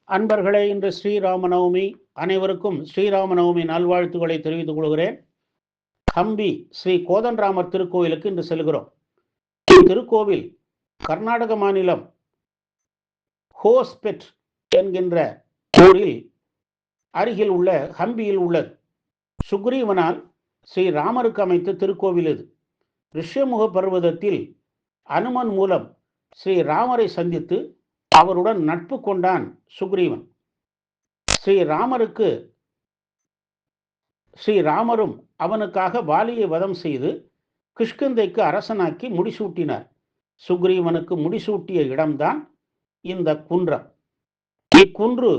அன்பர்களே, இன்று ஸ்ரீராமநவமி. அனைவருக்கும் ஸ்ரீராமநவமி நல்வாழ்த்துக்களை தெரிவித்துக் கொள்கிறேன். ஹம்பி ஸ்ரீ கோதண்டராமர் திருக்கோயிலுக்கு இன்று செல்கிறோம். திருக்கோவில் கர்நாடக மாநிலம் ஹோஸ்பெட் என்கின்ற ஊரில் அருகில் உள்ள ஹம்பியில் உள்ளது. சுக்ரீவனால் ஸ்ரீராமருக்கு அமைத்த திருக்கோவில் இது. ரிஷ்யமுக பர்வதத்தில் அனுமன் மூலம் ஸ்ரீராமரை சந்தித்து அவருடன் நட்பு கொண்டான் சுக்ரீவன். ஸ்ரீராமரும் அவனுக்காக வாலியை வதம் செய்து கிஷ்கிந்தைக்கு அரசனாக்கி முடிசூட்டினார். சுக்ரீவனுக்கு முடிசூட்டிய இடம்தான் இந்த குன்றம். இக்குன்று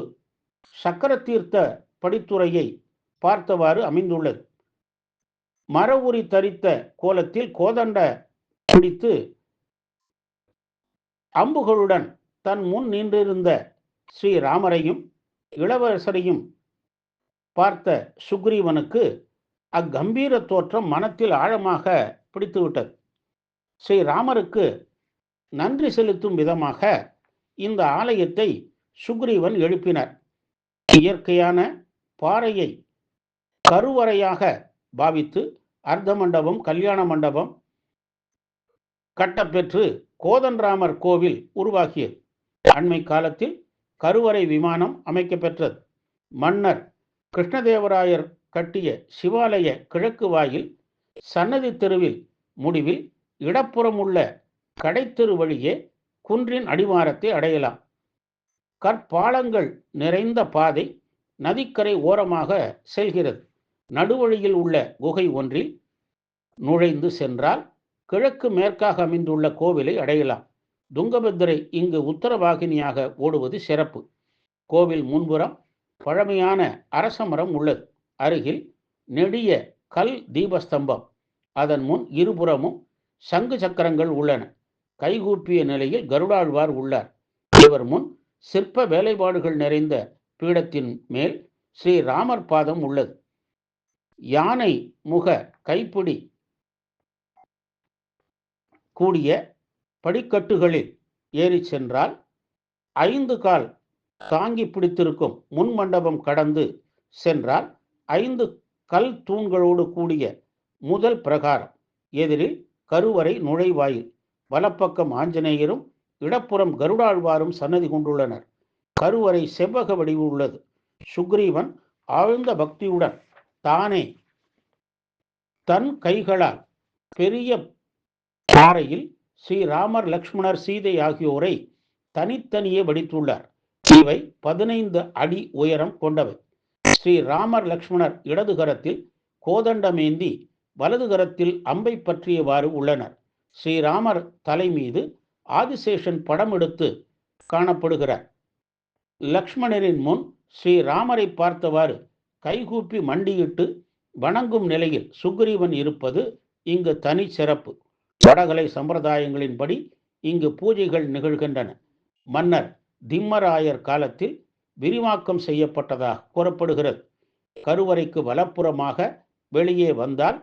சக்கரதீர்த்த படித்துறையை பார்த்தவாறு அமைந்துள்ளது. மர உரி தரித்த கோலத்தில் கோதண்ட பிடித்து அம்புகளுடன் தன் முன் நின்றிருந்த ஸ்ரீராமரையும் இளவரசரையும் பார்த்த சுக்ரீவனுக்கு அக்கம்பீர தோற்றம் மனத்தில் ஆழமாக பிடித்துவிட்டது. ஸ்ரீராமருக்கு நன்றி செலுத்தும் விதமாக இந்த ஆலயத்தை சுக்ரீவன் எழுப்பினார். இயற்கையான பாறையை கருவறையாக பாவித்து அர்த்த மண்டபம், கல்யாண மண்டபம் கட்டப்பெற்று கோதண்டராமர் கோவில் உருவாகியது. அண்மை காலத்தில் கருவறை விமானம் அமைக்கப்பெற்றது. மன்னர் கிருஷ்ணதேவராயர் கட்டிய சிவாலய கிழக்கு வாயில் சன்னதி தெருவில் முடிவில் இடப்புறம் உள்ள கடைத்தெரு வழியே குன்றின் அடிவாரத்தை அடையலாம். கற்பாலங்கள் நிறைந்த பாதை நதிக்கரை ஓரமாக செல்கிறது. நடுவழியில் உள்ள குகை ஒன்றில் நுழைந்து சென்றால் கிழக்கு மேற்காக அமைந்துள்ள கோவிலை அடையலாம். துங்கபத்திரை இங்கு உத்தரவாகினியாக ஓடுவது சிறப்பு. கோவில் முன்புறம் பழமையான அரசமரம் உள்ளது. அருகில் நெடிய கல் தீபஸ்தம்பம். அதன் முன் இருபுறமும் சங்கு சக்கரங்கள் உள்ளன. கைகூப்பிய நிலையில் கருடாழ்வார் உள்ளார். இவர் முன் சிற்ப வேலைப்பாடுகள் நிறைந்த பீடத்தின் மேல் ஸ்ரீராமர் பாதம் உள்ளது. யானை முக கைப்பிடி கூடிய படிக்கட்டுகளில் ஏறி சென்றால் 5 கால் தாங்கி பிடித்திருக்கும் முன் மண்டபம் கடந்து சென்றால் 5 கல் தூண்களோடு கூடிய முதல் பிரகாரம். எதிரில் கருவறை நுழைவாயில். வலப்பக்கம் ஆஞ்சநேயரும் இடப்புறம் கருடாழ்வாரும் சன்னதி கொண்டுள்ளனர். கருவறை செவ்வக வடிவு உள்ளது. சுக்ரீவன் ஆழ்ந்த பக்தியுடன் தானே தன் கைகளால் பெரிய பாறையில் ஸ்ரீராமர், லக்ஷ்மணர், சீதை ஆகியோரை தனித்தனியே வடித்துள்ளார். இவை 15 அடி உயரம் கொண்டவை. ஸ்ரீராமர் லக்ஷ்மணர் இடது கரத்தில் கோதண்டமேந்தி வலது கரத்தில் அம்பை பற்றியவாறு உள்ளனர். ஸ்ரீராமர் தலை மீது ஆதிசேஷன் படம் எடுத்து காணப்படுகிறார். லக்ஷ்மணரின் முன் ஸ்ரீராமரை பார்த்தவாறு கைகூப்பி மண்டியிட்டு வணங்கும் நிலையில் சுக்ரீவன் இருப்பது இங்கு தனி சிறப்பு. வடகலை சம்பிரதாயங்களின்படி இங்கு பூஜைகள் நிகழ்கின்றன. மன்னர் திம்மராயர் காலத்தில் விரிவாக்கம் செய்யப்பட்டதாக கூறப்படுகிறது. கருவறைக்கு வலப்புறமாக வெளியே வந்தால்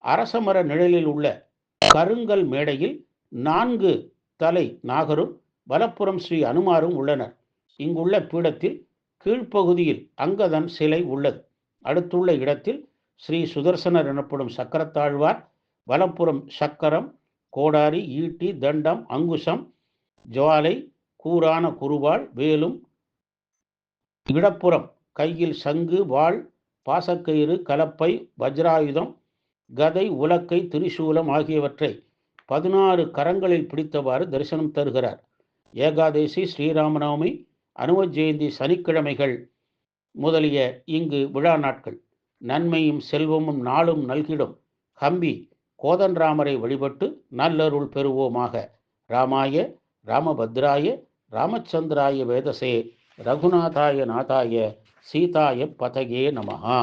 அரசமர நிழலில் உள்ள கருங்கல் மேடையில் 4 தலை நாகரும் வலப்புறம் ஸ்ரீ அனுமாரும் உள்ளனர். இங்குள்ள பீடத்தில் கீழ்ப்பகுதியில் அங்கதன் சிலை உள்ளது. அடுத்துள்ள இடத்தில் ஸ்ரீ சுதர்சனர் எனப்படும் சக்கரத்தாழ்வார், வலப்புறம் சக்கரம், கோடாரி, ஈட்டி, தண்டம், அங்குசம், ஜுவாலை, கூரான குருவாள், வேலும், இடப்புறம் கையில் சங்கு, வாள், பாசக்கயிறு, கலப்பை, வஜ்ராயுதம், கதை, உலக்கை, திரிசூலம் ஆகியவற்றை 16 கரங்களில் பிடித்தவாறு தரிசனம் தருகிறார். ஏகாதேசி, ஸ்ரீராமநவமி, அனும ஜெயந்தி சனிக்கிழமைகள் முதலிய இங்கு விழா நாட்கள். நன்மையும் செல்வமும் நாளும் நல்கிடும் ஹம்பி கோதண்டராமரை வழிபட்டு நல்லருள் பெறுவோமாக. ராமாய ராமபத்ராய ராமச்சந்திராய வேதசே ரகுநாதாய நாதாய சீதாய பதகே நமஹா.